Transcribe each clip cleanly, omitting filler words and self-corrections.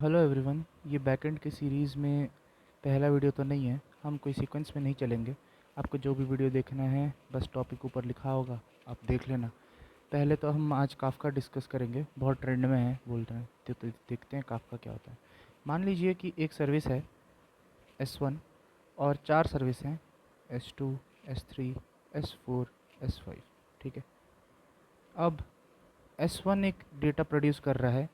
Hello everyone, ये backend की series में पहला वीडियो तो नहीं है। हम कोई सीक्वेंस में नहीं चलेंगे। आपको जो भी वीडियो देखना है बस टॉपिक ऊपर लिखा होगा, आप देख लेना। पहले तो हम आज काफ़का डिस्कस करेंगे, बहुत ट्रेंड में है बोल रहे हैं, तो देखते हैं काफ़का क्या होता है। मान लीजिए कि एक सर्विस है S1 और 4 सर्विस हैं S2, S3, S4, S5। ठीक है। अब S1 एक डेटा प्रोड्यूस कर रहा है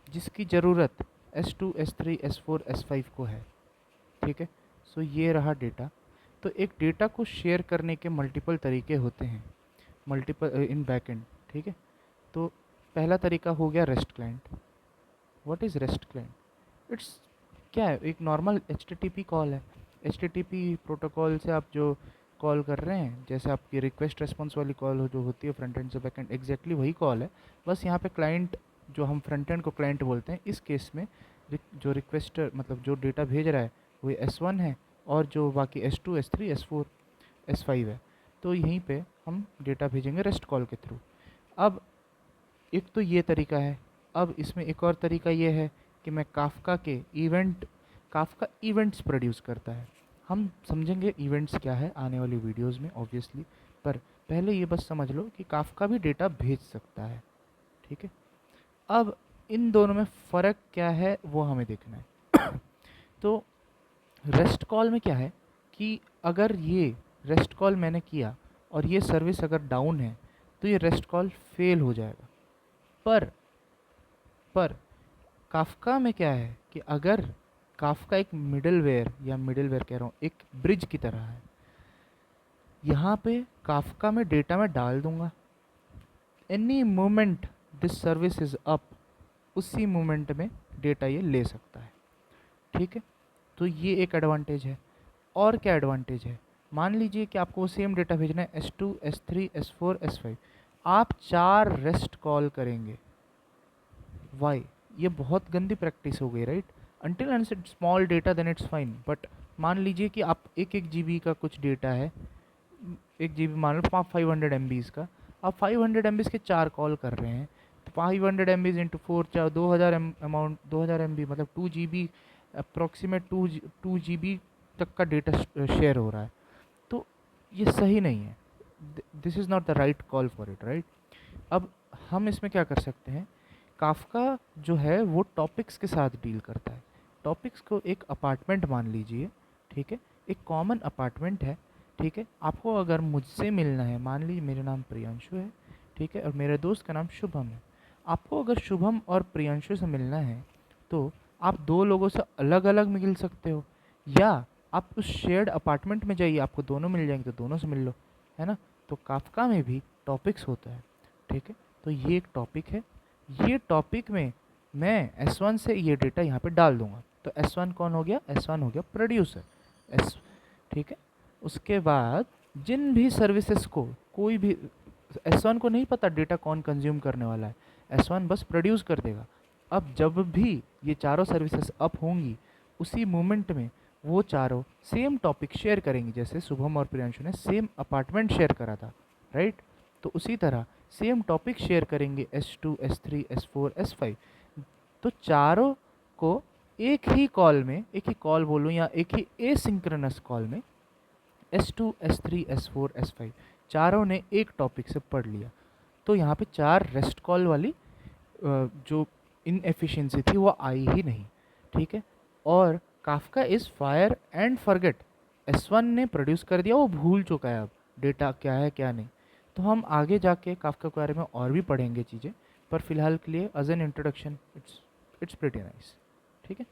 जिसकी ज़रूरत S2, S3, S4, S5 को है। ठीक है। सो ये रहा डेटा। तो एक डेटा को शेयर करने के मल्टीपल तरीके होते हैं, मल्टीपल इन बैकएंड। ठीक है। तो पहला तरीका हो गया rest client. What is rest client? It's क्या है, एक नॉर्मल HTTP कॉल है। HTTP प्रोटोकॉल से आप जो कॉल कर रहे हैं, जैसे आपकी रिक्वेस्ट रेस्पॉन्स वाली कॉल हो जो होती है फ्रंट एंड से बैक एंड, एग्जैक्टली वही कॉल है। बस यहाँ पे क्लाइंट, जो हम फ्रंट एंड को क्लाइंट बोलते हैं, इस केस में जो रिक्वेस्टर मतलब जो डेटा भेज रहा है वो S1 है, और जो बाकी S2, S3, S4, S5 है। तो यहीं पे हम डेटा भेजेंगे रेस्ट कॉल के थ्रू। अब एक तो ये तरीका है। अब इसमें एक और तरीका ये है कि मैं काफ़का इवेंट्स प्रोड्यूस करता है। हम समझेंगे इवेंट्स क्या है आने वाली वीडियोस में ऑब्वियसली, पर पहले ये बस समझ लो कि काफ़का भी डेटा भेज सकता है। ठीक है। अब इन दोनों में फ़र्क क्या है वो हमें देखना है। तो रेस्ट कॉल में क्या है कि अगर ये रेस्ट कॉल मैंने किया और ये सर्विस अगर डाउन है तो ये रेस्ट कॉल फेल हो जाएगा। पर पर काफ़का में क्या है कि अगर काफ़का एक मिडलवेयर, या मिडलवेयर कह रहा हूँ, एक ब्रिज की तरह है। यहाँ पे काफ़का में डेटा मैं डाल दूंगा, any moment this service is up, उसी मोमेंट में डेटा ये ले सकता है। ठीक है। तो ये एक एडवांटेज है। और क्या एडवांटेज है? मान लीजिए कि आपको सेम डेटा भेजना है S2, S3, S4, S5। आप 4 रेस्ट कॉल करेंगे। वाई? ये बहुत गंदी प्रैक्टिस हो गई, right? Until and small data then it's fine, but मान लीजिए कि आप एक GB का कुछ डेटा है, 1 GB मान लो 500 MB का, आप 500 MB के 4 कॉल कर रहे हैं। तो 500 MB इंटू 4, 2000 अमाउंट, 2000 MB मतलब 2 GB, अप्रोक्सीमेट 2 GB तक का डेटा शेयर हो रहा है। तो ये सही नहीं है। This is not the right call for it, right? अब हम इसमें क्या कर सकते हैं? काफ़का जो है वो टॉपिक्स के साथ डील करता है। टॉपिक्स को एक अपार्टमेंट मान लीजिए। ठीक है। एक कॉमन अपार्टमेंट है। ठीक है। आपको अगर मुझसे मिलना है, मान लीजिए मेरा नाम प्रियांशु है, ठीक है, और मेरे दोस्त का नाम शुभम है। आपको अगर शुभम और प्रियांशु से मिलना है तो आप दो लोगों से अलग अलग मिल सकते हो, या आप उस शेयर्ड अपार्टमेंट में जाइए, आपको दोनों मिल जाएंगे तो दोनों से मिल लो, है ना? तो काफ़का में भी टॉपिक्स होता है। ठीक है। तो ये एक टॉपिक है। ये टॉपिक में मैं S1 से ये डेटा यहाँ पे डाल दूंगा। तो S1 कौन हो गया? S1 हो गया प्रोड्यूसर। एस ठीक है। उसके बाद जिन भी सर्विसेज को, कोई भी S1 को नहीं पता डेटा कौन कंज्यूम करने वाला है, S1 बस प्रोड्यूस कर देगा। अब जब भी ये चारों सर्विसेज अप होंगी, उसी मोमेंट में वो चारों सेम टॉपिक शेयर करेंगी। जैसे शुभम और प्रियांशु ने सेम अपार्टमेंट शेयर करा था, राइट? तो उसी तरह सेम टॉपिक शेयर करेंगे S2, S3, S4, S5। तो चारों को एक ही कॉल में, एक ही कॉल बोलूँ या एक ही एसिंक्रोनस कॉल में, S2, S3, S4, S5 चारों ने एक टॉपिक से पढ़ लिया। तो यहाँ पे 4 रेस्ट कॉल वाली जो इनएफिशिएंसी थी वो आई ही नहीं। ठीक है। और Kafka is fire and forget. S1 ने प्रोड्यूस कर दिया, वो भूल चुका है अब डेटा क्या है क्या नहीं। तो हम आगे जाके काफका के बारे में और भी पढ़ेंगे चीज़ें, पर फिलहाल के लिए as an introduction it's pretty nice. ठीक है।